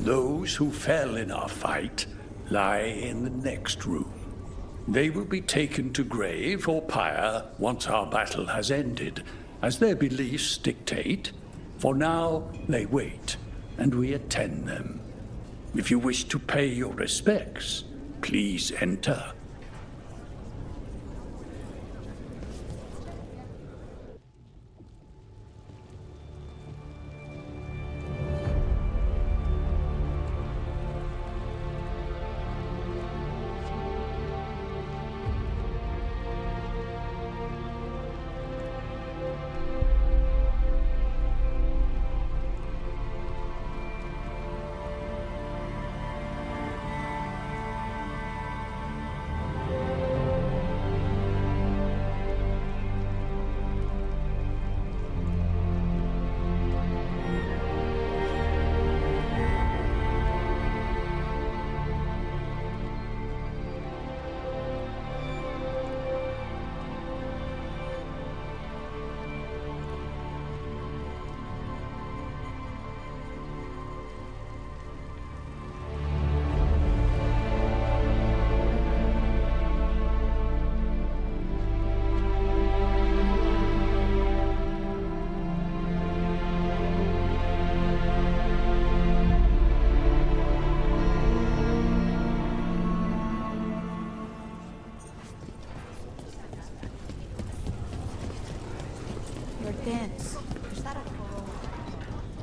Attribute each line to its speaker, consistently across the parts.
Speaker 1: Those who fell in our fight lie in the next room. They will be taken to grave or pyre once our battle has ended, as their beliefs dictate. For now, they wait, and we attend them. If you wish to pay your respects, please enter.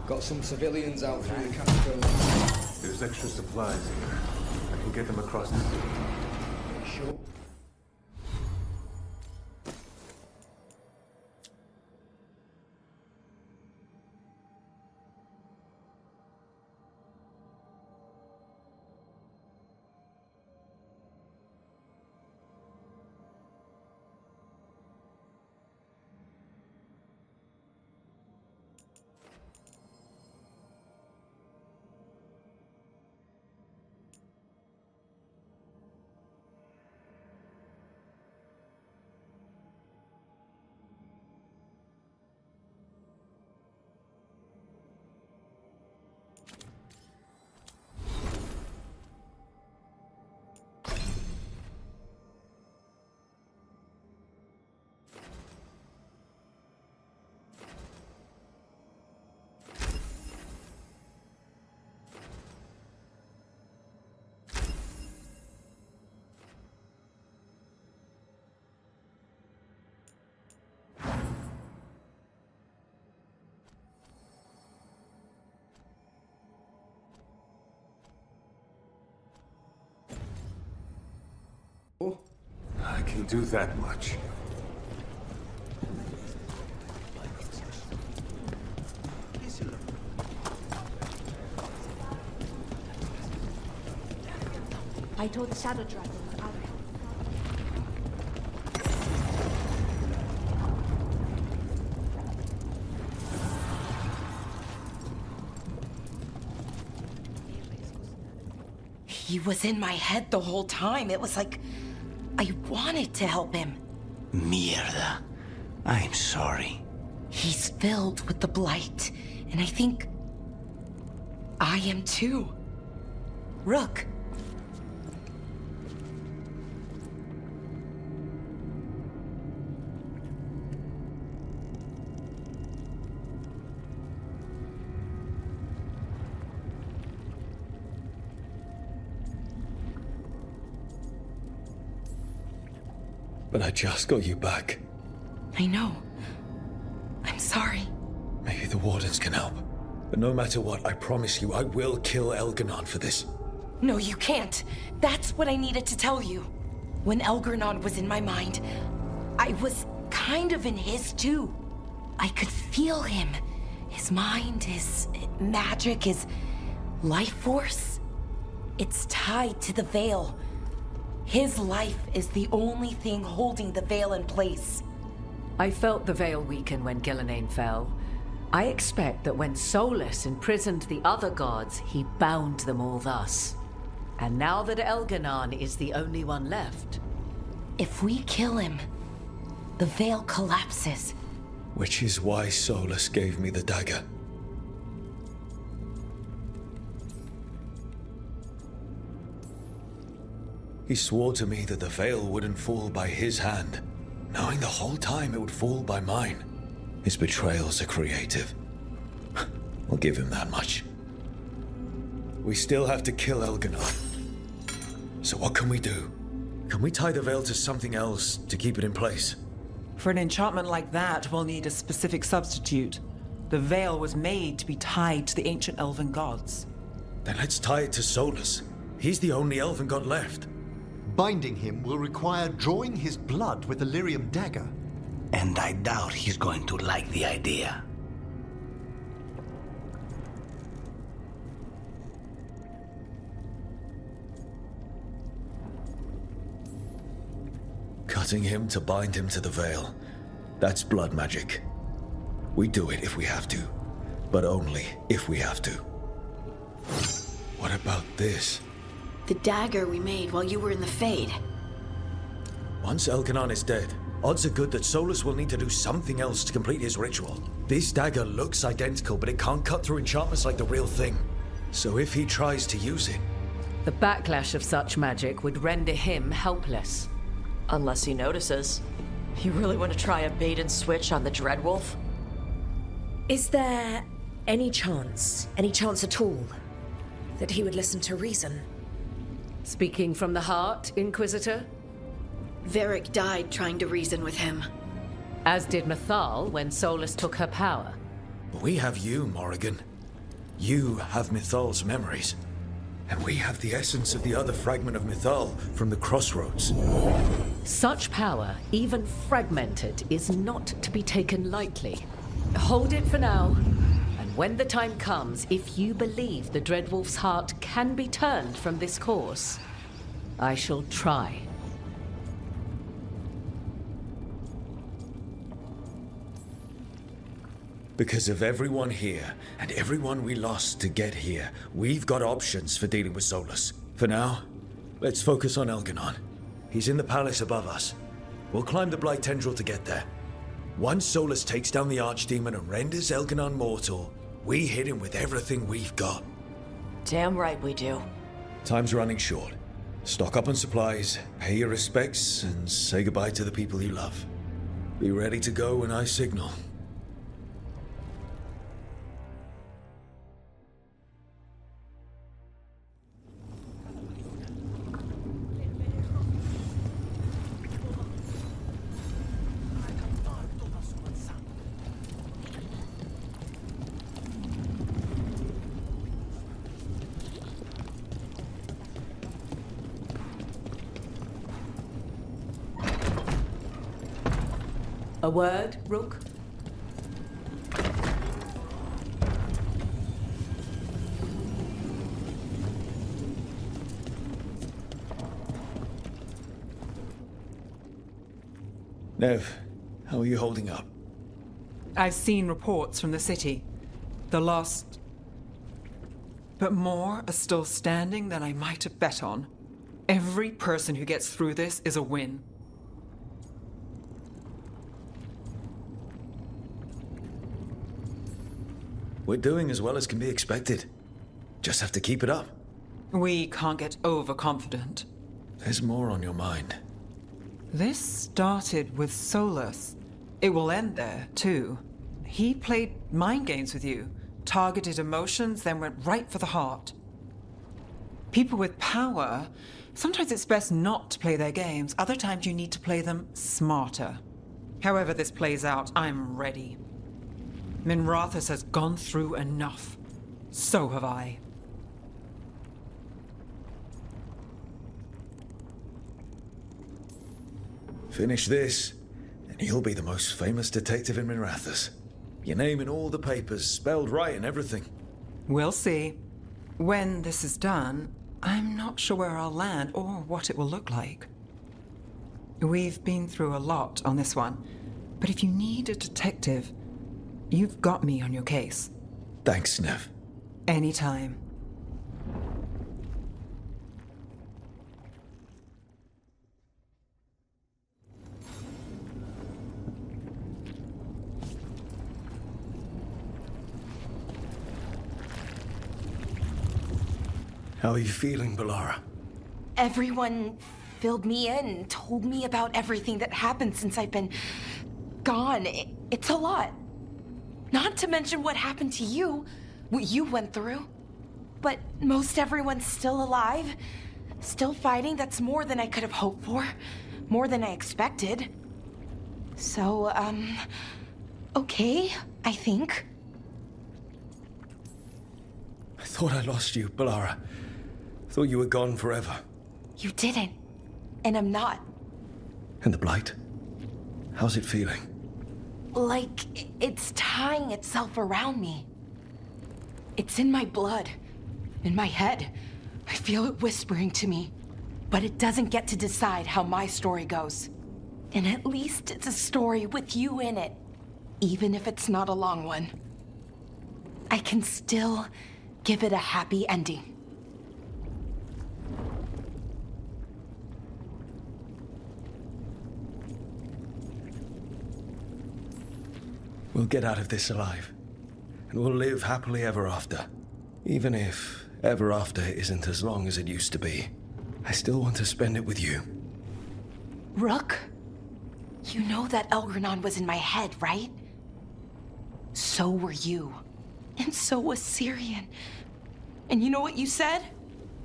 Speaker 2: Got some civilians out through the catacombs.
Speaker 3: There's extra supplies here. I can get them across the city.
Speaker 2: Sure.
Speaker 3: I can do that much.
Speaker 4: I told the Shadow Dragon.
Speaker 5: He was in my head the whole time. It was like I wanted to help him.
Speaker 6: Mierda. I'm sorry.
Speaker 5: He's filled with the blight, and I think I am too. Rook.
Speaker 7: But I just got you back.
Speaker 5: I know. I'm sorry.
Speaker 7: Maybe the Wardens can help. But no matter what, I promise you I will kill Elgar'nan for this.
Speaker 5: No, you can't. That's what I needed to tell you. When Elgar'nan was in my mind, I was kind of in his too. I could feel him. His mind, his magic, his life force. It's tied to the Veil. His life is the only thing holding the Veil in place.
Speaker 8: I felt the Veil weaken when Elgar'nan fell. I expect that when Solas imprisoned the other gods, he bound them all thus. And now that Elgar'nan is the only one left...
Speaker 5: If we kill him, the Veil collapses.
Speaker 7: Which is why Solas gave me the dagger. He swore to me that the Veil wouldn't fall by his hand, knowing the whole time it would fall by mine. His betrayals are creative. I'll give him that much. We still have to kill Elgar'nan. So what can we do? Can we tie the Veil to something else to keep it in place?
Speaker 9: For an enchantment like that, we'll need a specific substitute. The Veil was made to be tied to the ancient elven gods.
Speaker 7: Then let's tie it to Solas. He's the only elven god left.
Speaker 10: Binding him will require drawing his blood with a lyrium dagger.
Speaker 6: And I doubt he's going to like the idea.
Speaker 7: Cutting him to bind him to the Veil. That's blood magic. We do it if we have to, but only if we have to. What about this?
Speaker 4: The dagger we made while you were in the Fade.
Speaker 7: Once Elgar'nan is dead, odds are good that Solas will need to do something else to complete his ritual. This dagger looks identical, but it can't cut through enchantments like the real thing. So if he tries to use it...
Speaker 8: The backlash of such magic would render him helpless.
Speaker 11: Unless he notices. You really want to try a bait and switch on the Dreadwolf?
Speaker 12: Is there any chance at all, that he would listen to reason?
Speaker 8: Speaking from the heart, Inquisitor?
Speaker 4: Varric died trying to reason with him.
Speaker 8: As did Mythal when Solas took her power.
Speaker 7: But we have you, Morrigan. You have Mythal's memories. And we have the essence of the other fragment of Mythal from the Crossroads.
Speaker 8: Such power, even fragmented, is not to be taken lightly. Hold it for now. And when the time comes, if you believe the Dreadwolf's heart can be turned from this course, I shall try.
Speaker 7: Because of everyone here, and everyone we lost to get here, we've got options for dealing with Solas. For now, let's focus on Elgar'nan. He's in the palace above us. We'll climb the blight tendril to get there. Once Solas takes down the Archdemon and renders Elgar'nan mortal, we hit him with everything we've got.
Speaker 11: Damn right we do.
Speaker 7: Time's running short. Stock up on supplies, pay your respects, and say goodbye to the people you love. Be ready to go when I signal.
Speaker 8: A word, Rook?
Speaker 7: Nev, how are you holding up?
Speaker 9: I've seen reports from the city. The lost. But more are still standing than I might have bet on. Every person who gets through this is a win.
Speaker 7: We're doing as well as can be expected. Just have to keep it up.
Speaker 9: We can't get overconfident.
Speaker 7: There's more on your mind.
Speaker 9: This started with Solas. It will end there, too. He played mind games with you, targeted emotions, then went right for the heart. People with power, sometimes it's best not to play their games. Other times you need to play them smarter. However this plays out, I'm ready. Minrathous has gone through enough. So have I.
Speaker 7: Finish this, and you'll be the most famous detective in Minrathous. Your name in all the papers, spelled right and everything.
Speaker 9: We'll see. When this is done, I'm not sure where I'll land or what it will look like. We've been through a lot on this one, but if you need a detective, you've got me on your case.
Speaker 7: Thanks, Nev.
Speaker 9: Anytime.
Speaker 7: How are you feeling, Balara?
Speaker 5: Everyone filled me in and told me about everything that happened since I've been gone. It's a lot. Not to mention what happened to you, what you went through. But most everyone's still alive, still fighting. That's more than I could have hoped for, more than I expected. So, okay, I think.
Speaker 7: I thought I lost you, Balara. Thought you were gone forever.
Speaker 5: You didn't, and I'm not.
Speaker 7: And the blight? How's it feeling?
Speaker 5: Like it's tying itself around me. It's in my blood, in my head. I feel it whispering to me. But it doesn't get to decide how my story goes. And at least it's a story with you in it, even if it's not a long one. I can still give it a happy ending.
Speaker 7: We'll get out of this alive, and we'll live happily ever after. Even if ever after isn't as long as it used to be, I still want to spend it with you.
Speaker 5: Rook, you know that Elgar'nan was in my head, right? So were you. And so was Syrian. And you know what you said?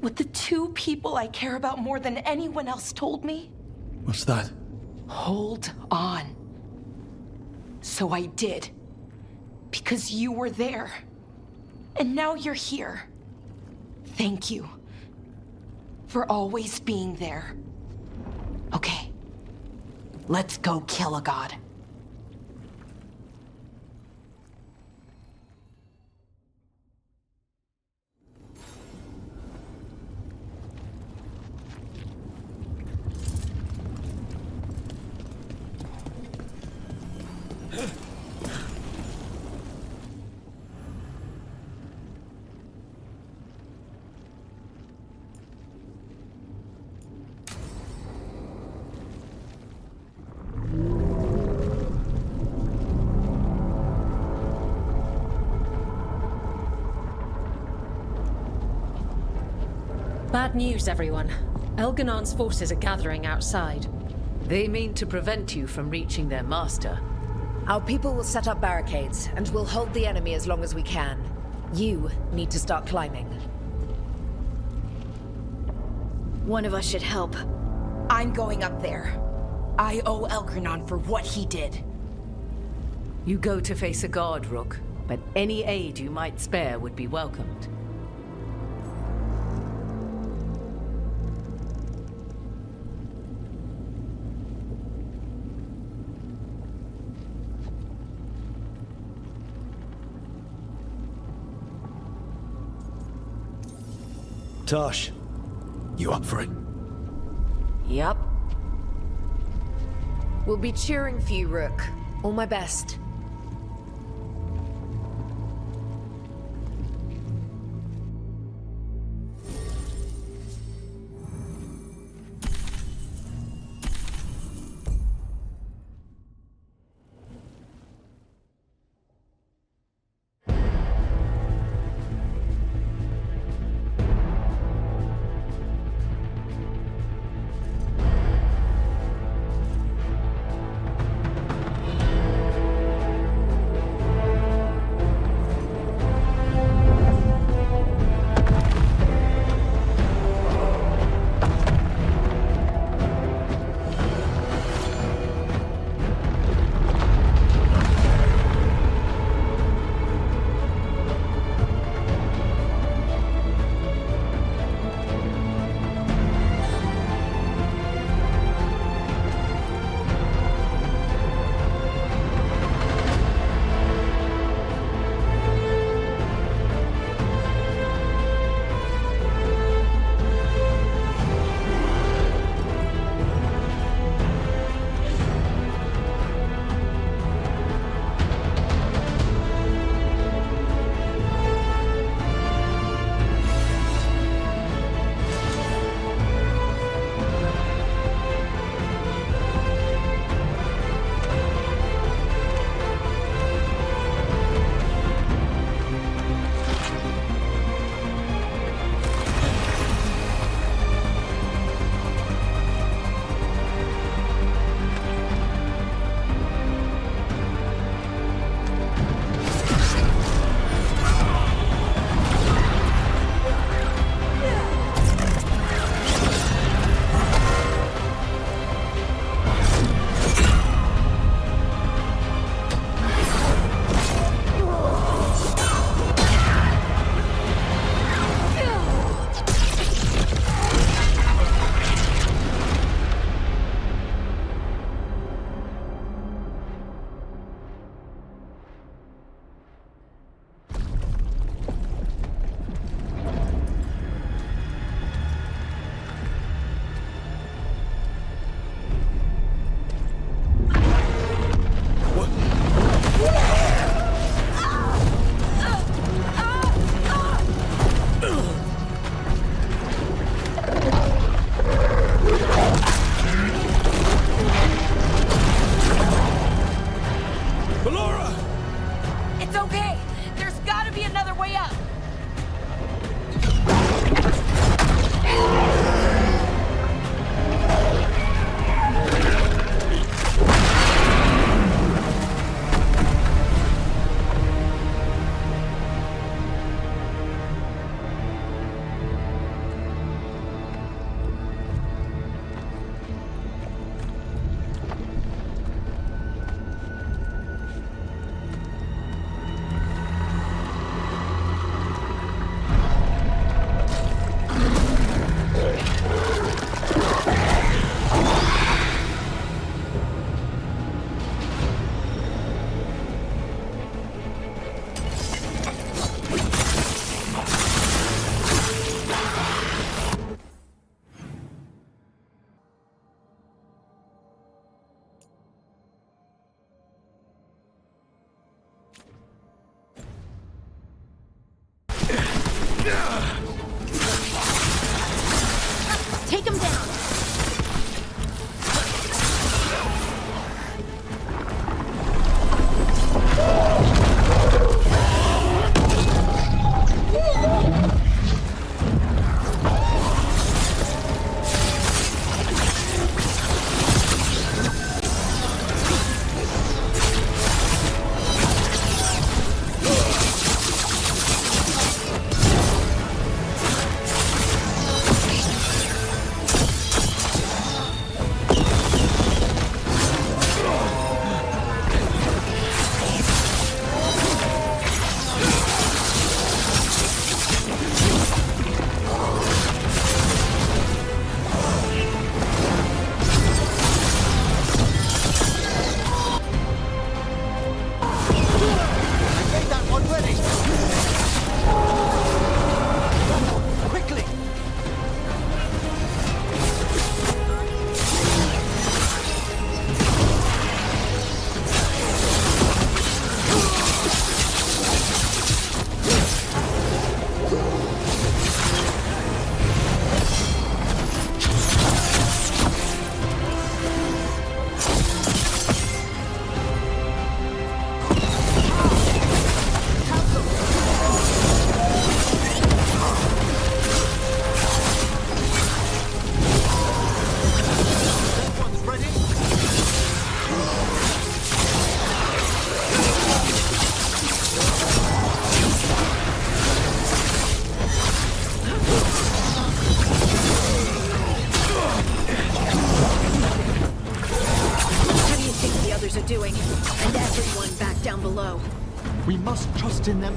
Speaker 5: What the two people I care about more than anyone else told me?
Speaker 7: What's that?
Speaker 5: Hold on. So I did. Because you were there. And now you're here. Thank you. For always being there. Okay. Let's go kill a god.
Speaker 12: Bad news, everyone. Elgar'nan's forces are gathering outside.
Speaker 8: They mean to prevent you from reaching their master.
Speaker 12: Our people will set up barricades, and we'll hold the enemy as long as we can. You need to start climbing.
Speaker 4: One of us should help.
Speaker 5: I'm going up there. I owe Elgar'nan for what he did.
Speaker 8: You go to face a guard, Rook, but any aid you might spare would be welcomed.
Speaker 7: Tosh, you up for it?
Speaker 12: Yup. We'll be cheering for you, Rook. All my best.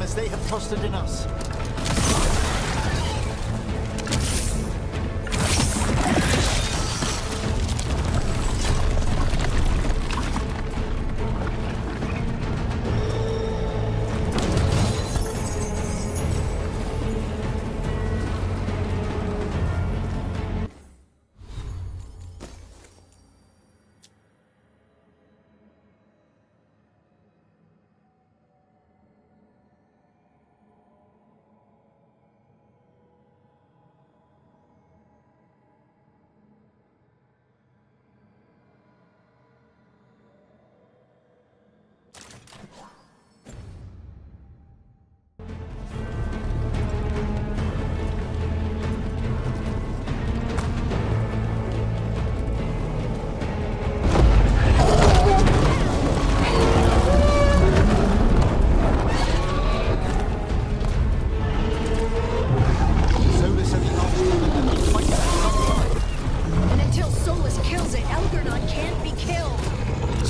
Speaker 10: them as they have trusted in us.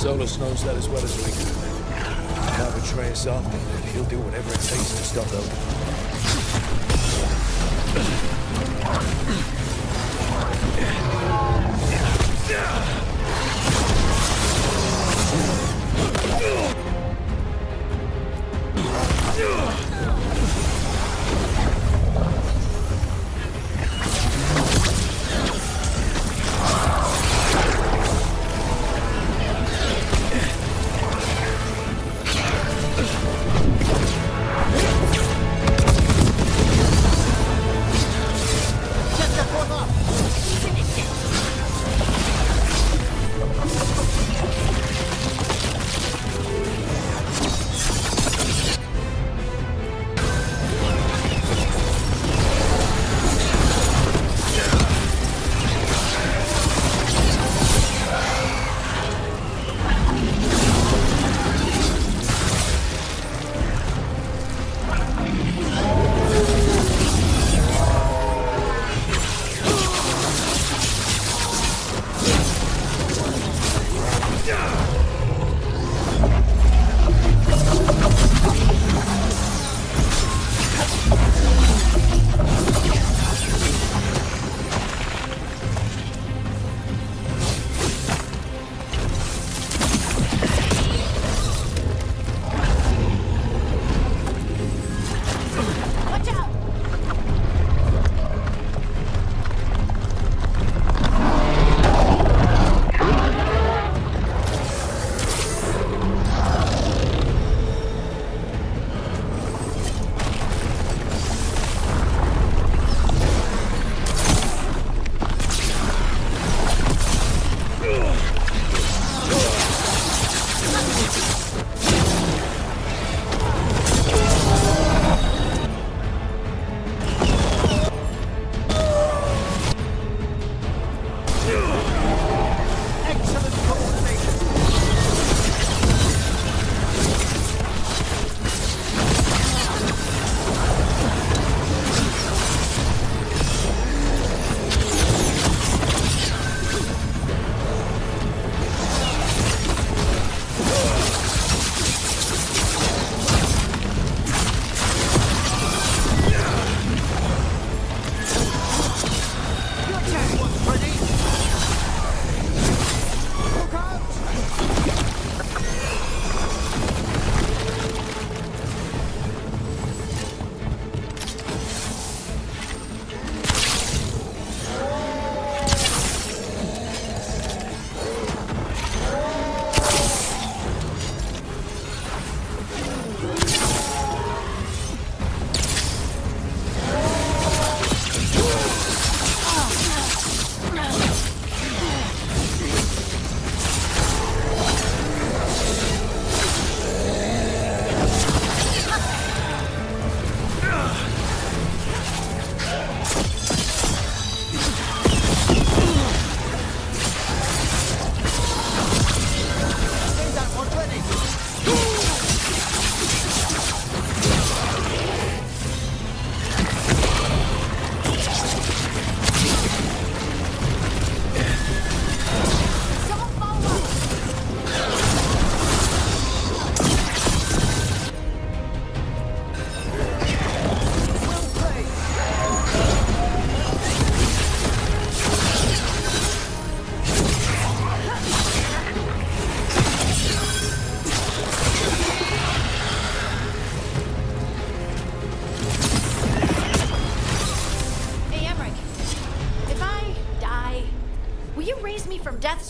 Speaker 7: Solas knows that as well as we do. Now betray us up, and he'll do whatever it takes to stop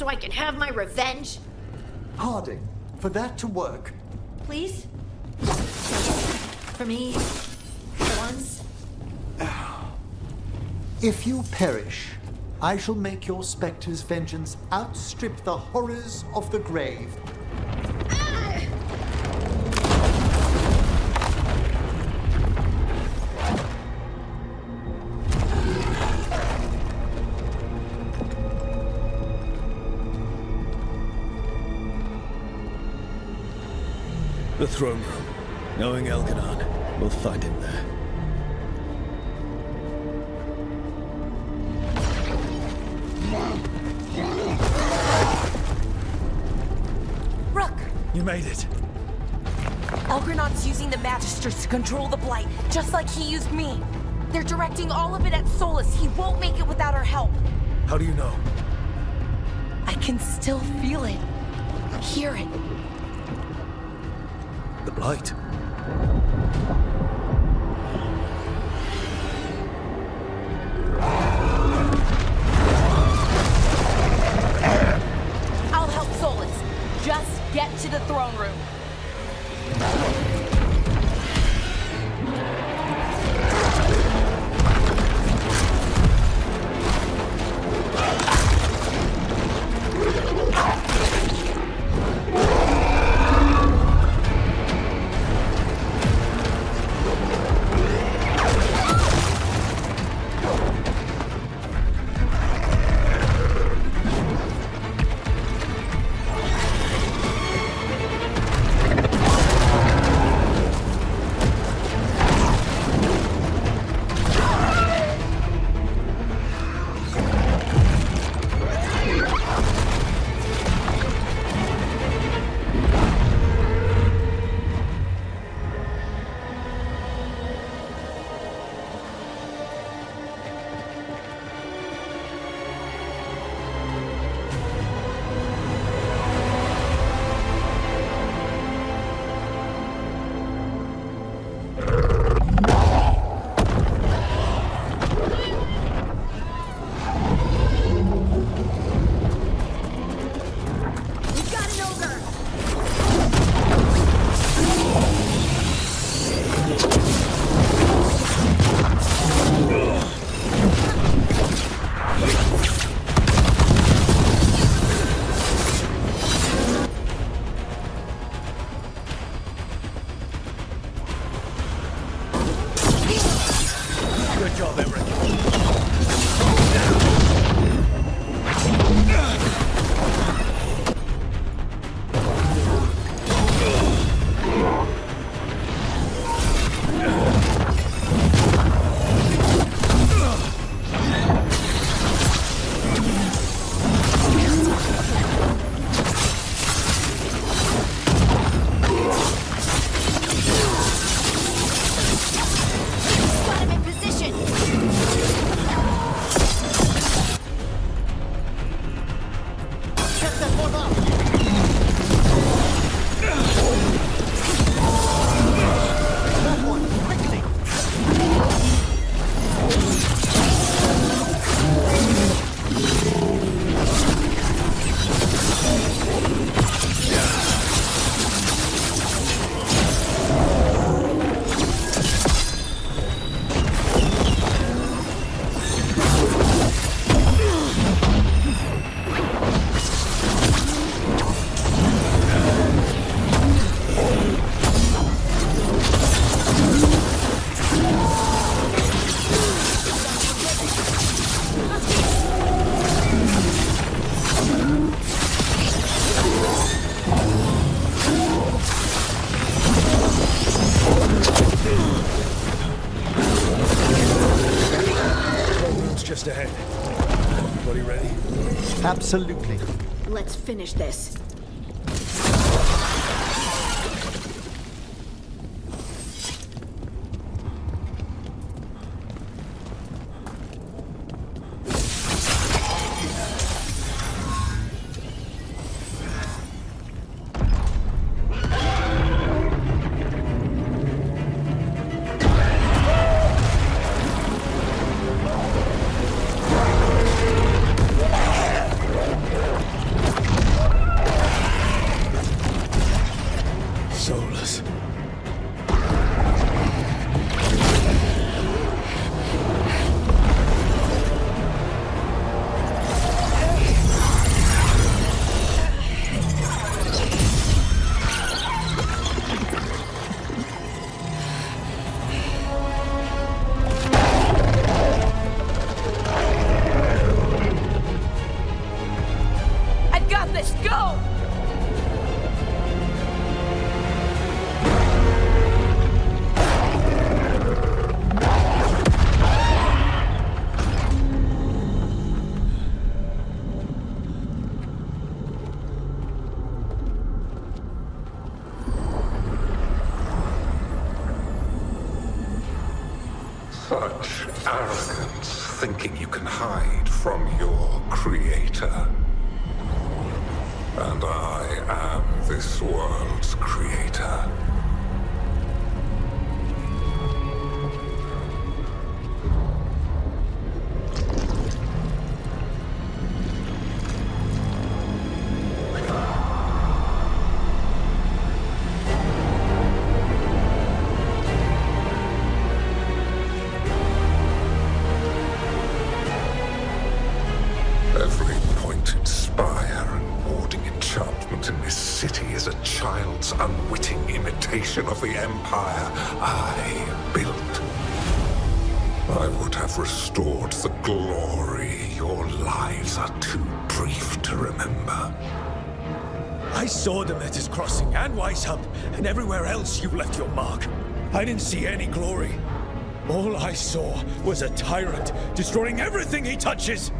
Speaker 4: so I can have my revenge?
Speaker 10: Harding, for that to work,
Speaker 4: Please? For me? For once?
Speaker 10: if you perish, I shall make your spectre's vengeance outstrip the horrors of the grave.
Speaker 7: The throne room. Knowing Elgar'nan, we'll find him there.
Speaker 5: Rook!
Speaker 7: You made it.
Speaker 5: Elgar'nan's using the Magisters to control the blight, just like he used me. They're directing all of it at Solas. He won't make it without our help.
Speaker 7: How do you know?
Speaker 5: I can still feel it. Hear it.
Speaker 7: The blight.
Speaker 5: I'll help Solas. Just get to the throne room.
Speaker 7: Good job, Eric.
Speaker 4: Got him in position!
Speaker 10: Check that one up! That one, quickly!
Speaker 7: Just ahead. Everybody ready?
Speaker 10: Absolutely.
Speaker 4: Let's finish this.
Speaker 13: Such arrogance, thinking you can hide from your creator. And I am this world's creator. Every pointed spire and warding enchantment in this city is a child's unwitting imitation of the empire I built. I would have restored the glory. Your lives are too brief to remember.
Speaker 7: I saw them at his crossing and Weishub, and everywhere else you left your mark. I didn't see any glory. All I saw was a tyrant destroying everything he touches.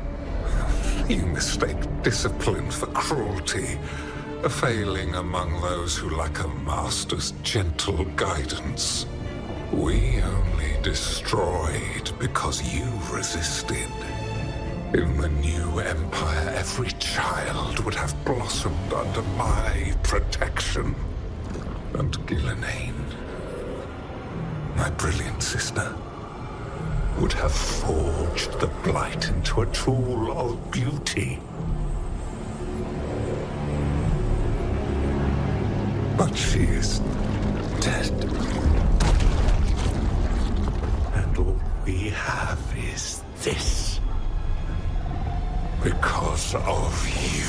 Speaker 13: You mistake discipline for cruelty, a failing among those who lack a master's gentle guidance. We only destroyed because you resisted. In the new empire, every child would have blossomed under my protection. And Gillenane, my brilliant sister, would have forged the blight into a tool of beauty. But she is dead. And all we have is this. Because of you.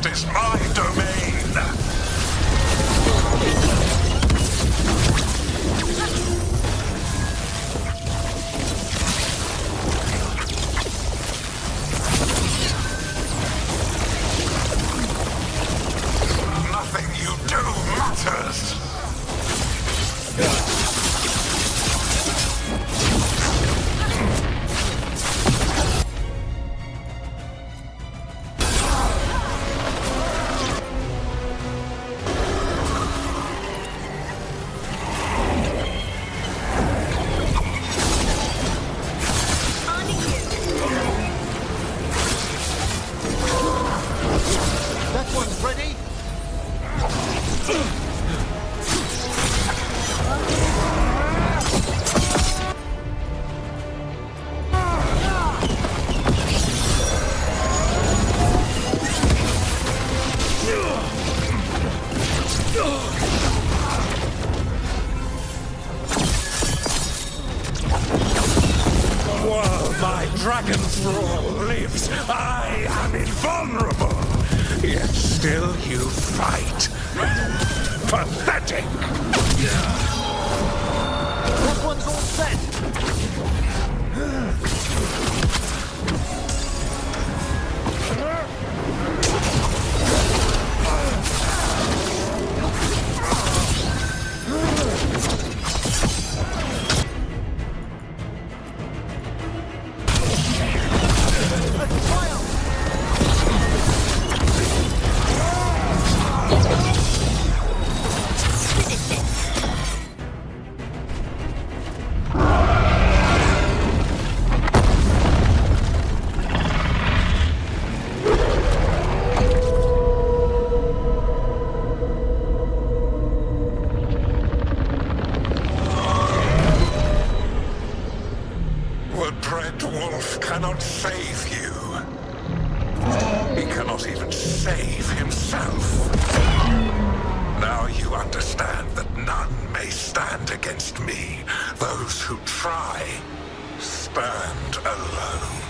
Speaker 13: Is my domain. Nothing you do matters. Dragon Thrall lives. I am invulnerable. Yet still you fight. Pathetic.
Speaker 10: That one's all set.
Speaker 13: Cannot save you. He cannot even save himself. Now you understand that none may stand against me. Those who try stand alone.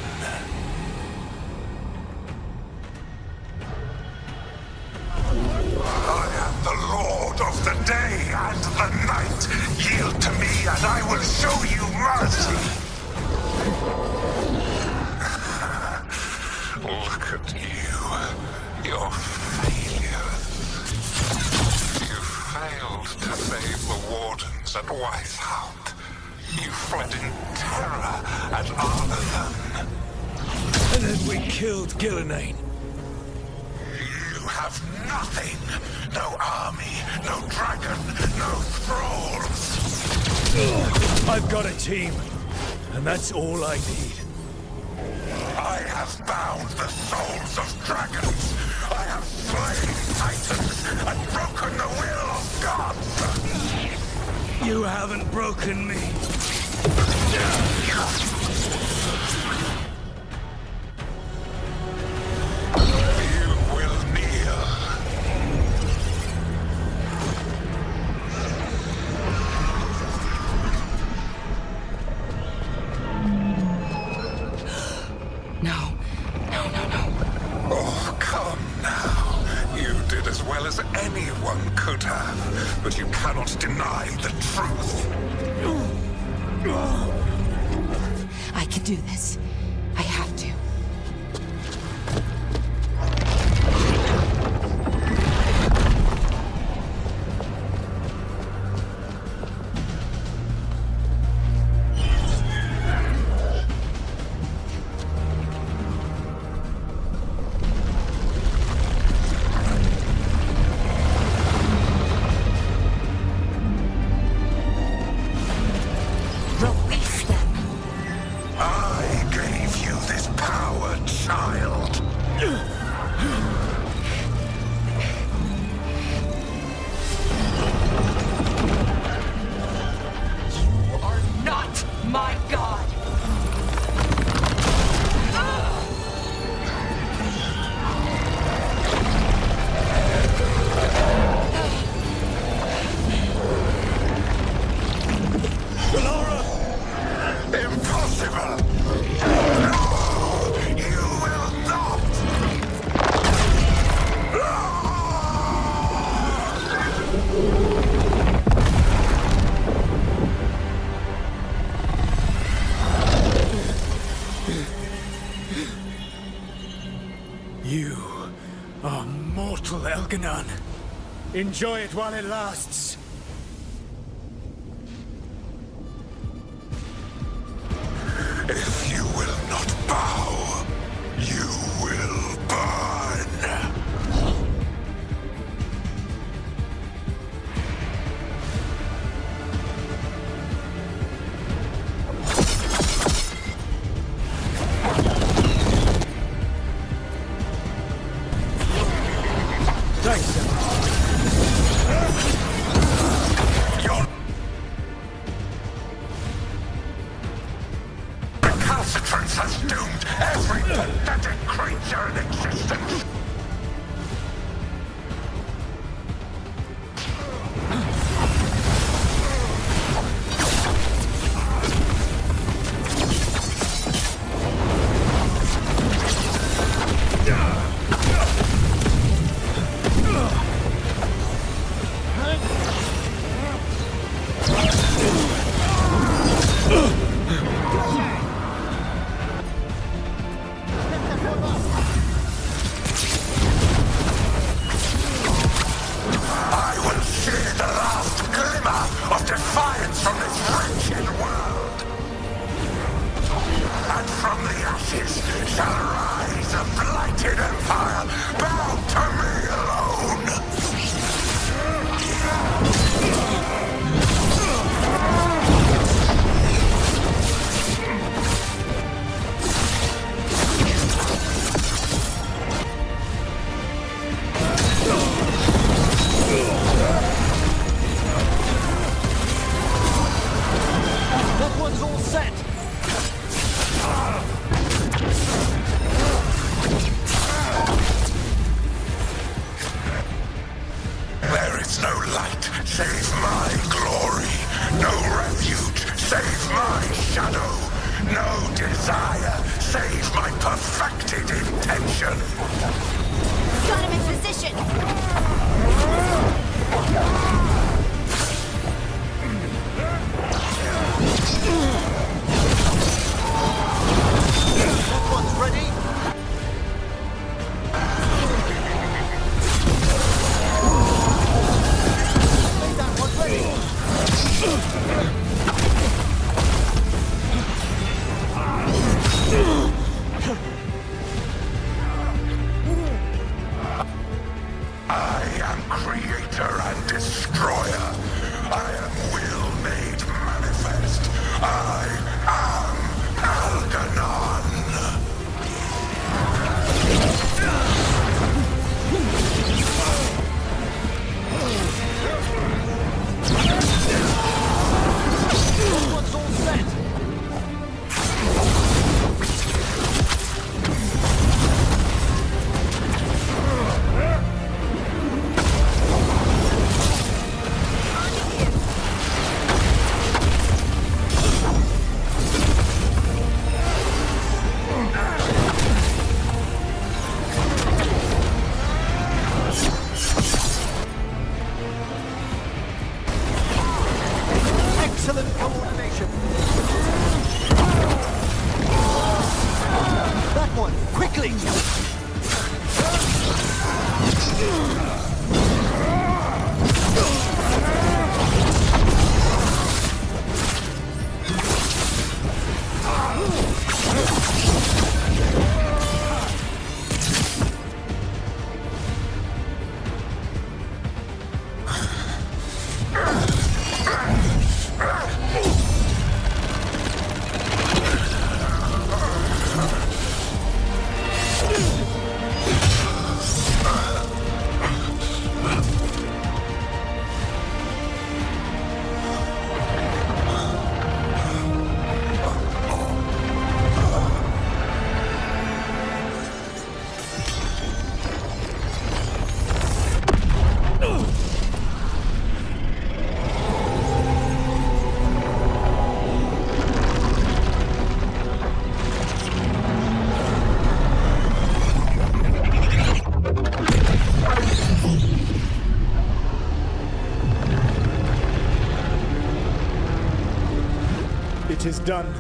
Speaker 13: I am the Lord of the day and the night. Yield to me and I will show you mercy. Look at you. Your failures. You failed to save the wardens at Weisshaupt. You fled in terror at Archon.
Speaker 7: And then we killed Gillenane.
Speaker 13: You have nothing. No army, no dragon, no thralls.
Speaker 7: I've got a team, and that's all I need.
Speaker 13: I have bound the souls of dragons. I have slain titans and broken the will of gods.
Speaker 7: You haven't broken me.
Speaker 13: You will kneel.
Speaker 5: No.
Speaker 13: Oh, come now. You did as well as anyone could have, but you cannot deny the truth.
Speaker 5: I can do this. I have to. Release them.
Speaker 13: I gave you this power, child.
Speaker 5: You are not my god.
Speaker 13: Impossible! No! You will not!
Speaker 7: You are mortal, Elgar'nan. Enjoy it while it lasts.
Speaker 13: If you will not bow, you will burn.
Speaker 7: Thanks,
Speaker 13: Your recalcitrance has doomed every pathetic creature in existence. I will see the last glimmer of defiance from this wretched world. And from the ashes shall rise a blighted empire bound to me alone.
Speaker 7: That one's all set.
Speaker 13: There is no light save my glory, no refuge save my shadow, no desire save my perfected intention.
Speaker 4: Got him in position!
Speaker 10: Excellent coordination. That one, quickly!
Speaker 14: It is done.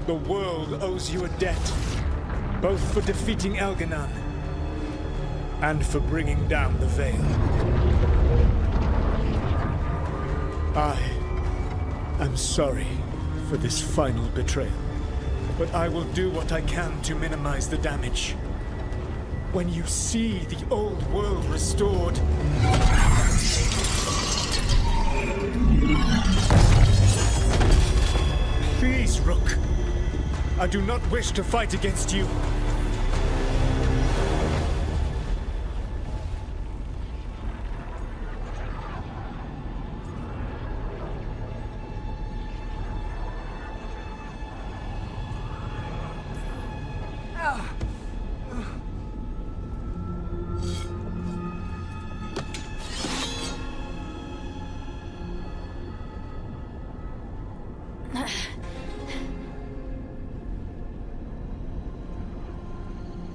Speaker 14: The world owes you a debt, both for defeating Elgar'nan and for bringing down the Veil. I am sorry for this final betrayal, but I will do what I can to minimize the damage. When you see the old world restored, please, Rook. I do not wish to fight against you.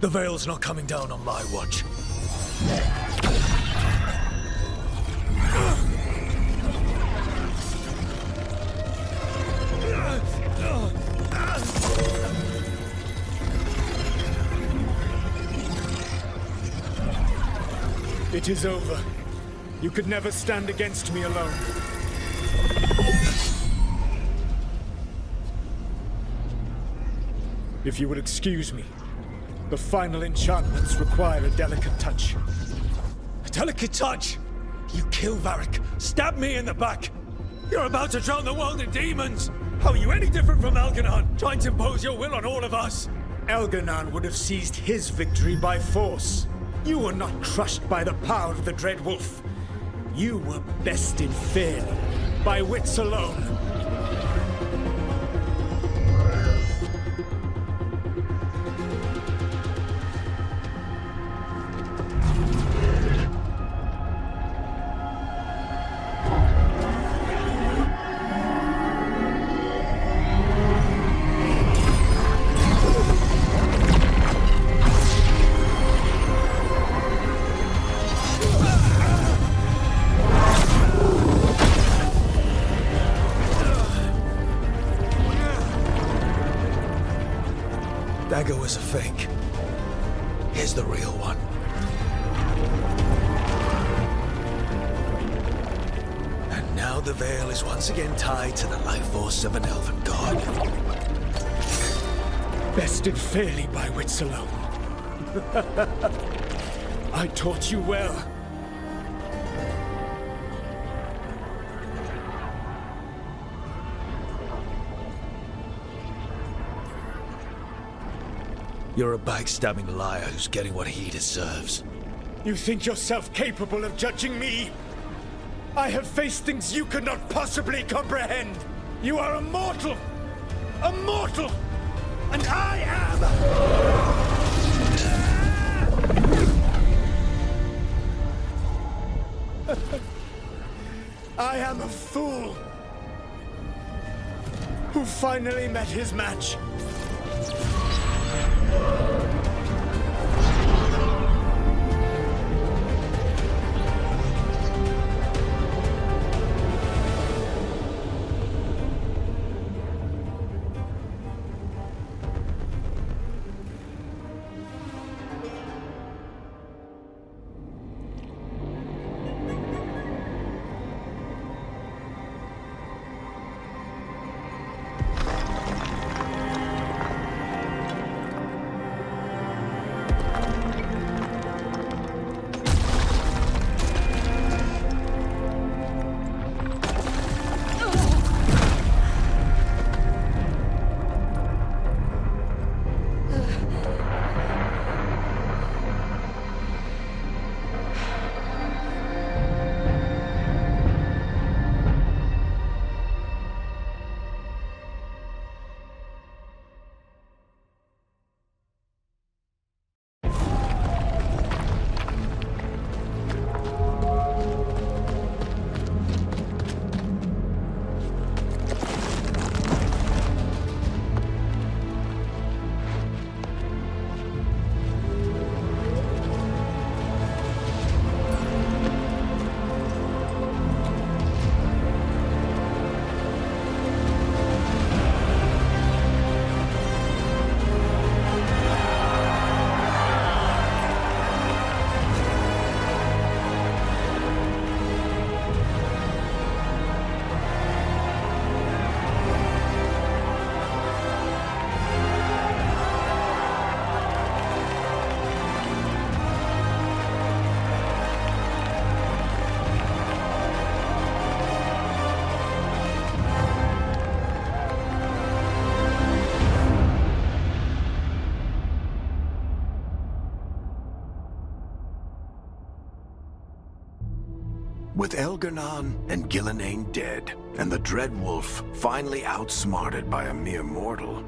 Speaker 7: The Veil's not coming down on my watch.
Speaker 14: It is over. You could never stand against me alone. If you will excuse me, the final enchantments require a delicate touch.
Speaker 7: A delicate touch? You kill Varric, stab me in the back. You're about to drown the world in demons. How are you any different from Elgar'nan, trying to impose your will on all of us?
Speaker 14: Elgar'nan would have seized his victory by force. You were not crushed by the power of the Dread Wolf. You were bested fairly, by wits alone.
Speaker 7: Dagger was a fake. Here's the real one. And now the Veil is once again tied to the life force of an elven god.
Speaker 14: Bested fairly by wits alone. I taught you well.
Speaker 7: You're a backstabbing liar who's getting what he deserves.
Speaker 14: You think yourself capable of judging me? I have faced things you could not possibly comprehend. You are a mortal! A mortal! And I am... I am a fool who finally met his match.
Speaker 15: With Elgar'nan and Gillenane dead, and the Dread Wolf finally outsmarted by a mere mortal,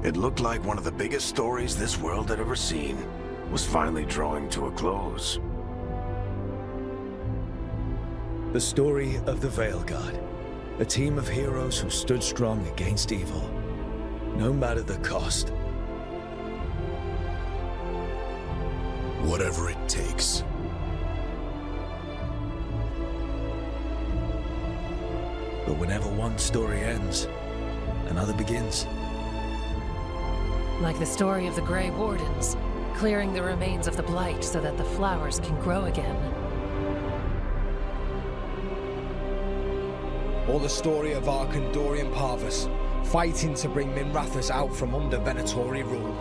Speaker 15: it looked like one of the biggest stories this world had ever seen was finally drawing to a close.
Speaker 7: The story of the Veilguard, a team of heroes who stood strong against evil, no matter the cost.
Speaker 16: Whatever it takes.
Speaker 7: But whenever one story ends, another begins.
Speaker 17: Like the story of the Grey Wardens, clearing the remains of the blight so that the flowers can grow again.
Speaker 2: Or the story of Archon Dorian Parvus, fighting to bring Minrathous out from under Venatori rule.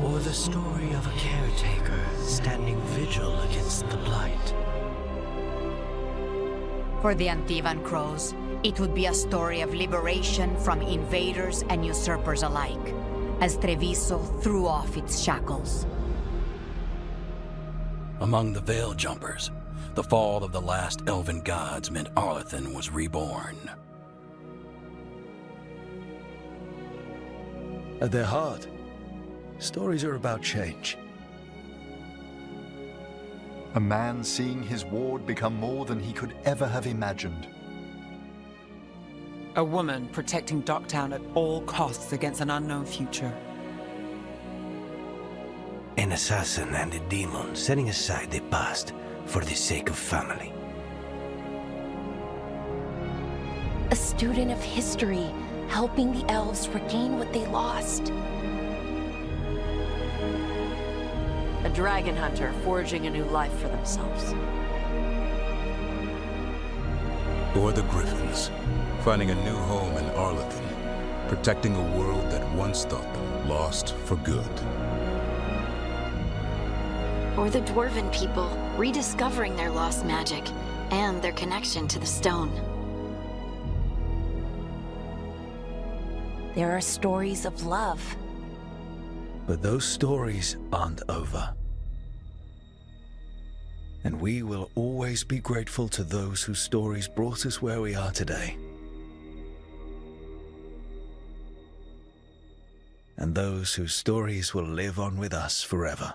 Speaker 6: Or the story of a caretaker standing vigil against the blight.
Speaker 18: For the Antivan Crows, it would be a story of liberation from invaders and usurpers alike, as Treviso threw off its shackles.
Speaker 19: Among the Veil Jumpers, the fall of the last elven gods meant Arlathan was reborn.
Speaker 7: At their heart, stories are about change.
Speaker 20: A man seeing his ward become more than he could ever have imagined.
Speaker 9: A woman protecting Docktown at all costs against an unknown future.
Speaker 6: An assassin and a demon setting aside the past for the sake of family.
Speaker 5: A student of history, helping the elves regain what they lost.
Speaker 11: A dragon hunter forging a new life for themselves.
Speaker 16: Or the Griffins, finding a new home in Arlathan, protecting a world that once thought them lost for good.
Speaker 4: Or the Dwarven people, rediscovering their lost magic and their connection to the stone.
Speaker 5: There are stories of love.
Speaker 7: But those stories aren't over. And we will always be grateful to those whose stories brought us where we are today. And those whose stories will live on with us forever.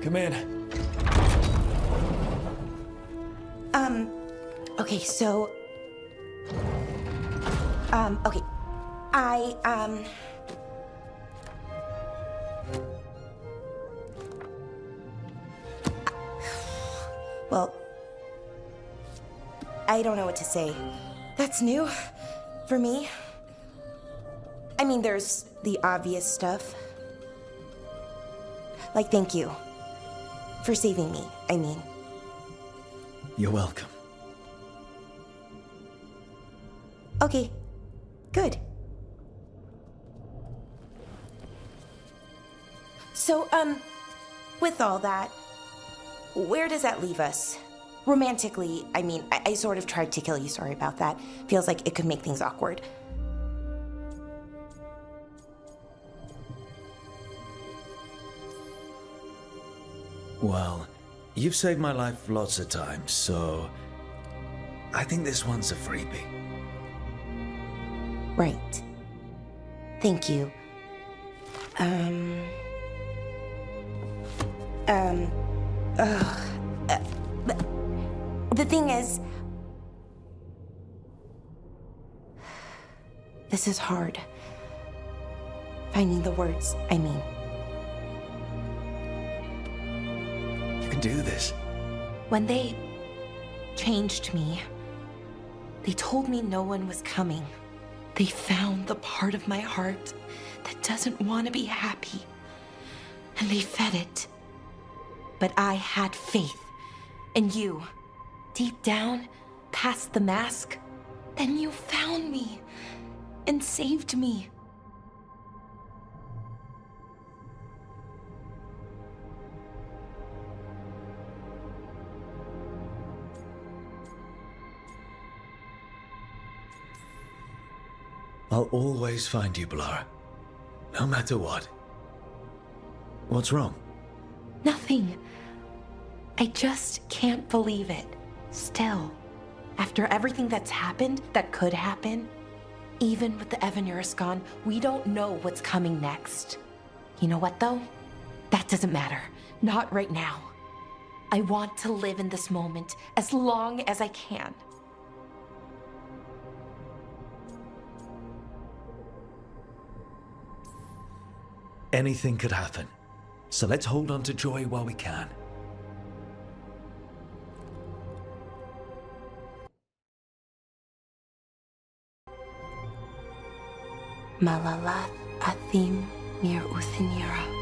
Speaker 7: Come in.
Speaker 5: Okay, so... okay. Well... I don't know what to say. That's new for me. I mean, there's the obvious stuff. Like, thank you. For saving me, I mean.
Speaker 7: You're welcome.
Speaker 5: Okay, good. So, with all that, where does that leave us? Romantically, I mean, I sort of tried to kill you, sorry about that. Feels like it could make things awkward.
Speaker 7: Well, you've saved my life lots of times, so I think this one's a freebie.
Speaker 5: Right. Thank you. The thing is, this is hard. Finding the words, I mean.
Speaker 7: do this?
Speaker 5: When they changed me, they told me no one was coming. They found the part of my heart that doesn't want to be happy, and they fed it. But I had faith in you. Deep down, past the mask, then you found me and saved me.
Speaker 7: I'll always find you, Blara. No matter what. What's wrong?
Speaker 5: Nothing. I just can't believe it. Still, after everything that's happened, that could happen, even with the Evanurus gone, we don't know what's coming next. You know what, though? That doesn't matter. Not right now. I want to live in this moment as long as I can.
Speaker 7: Anything could happen. So let's hold on to joy while we can.
Speaker 5: Malalath Athim Mir Uthinira.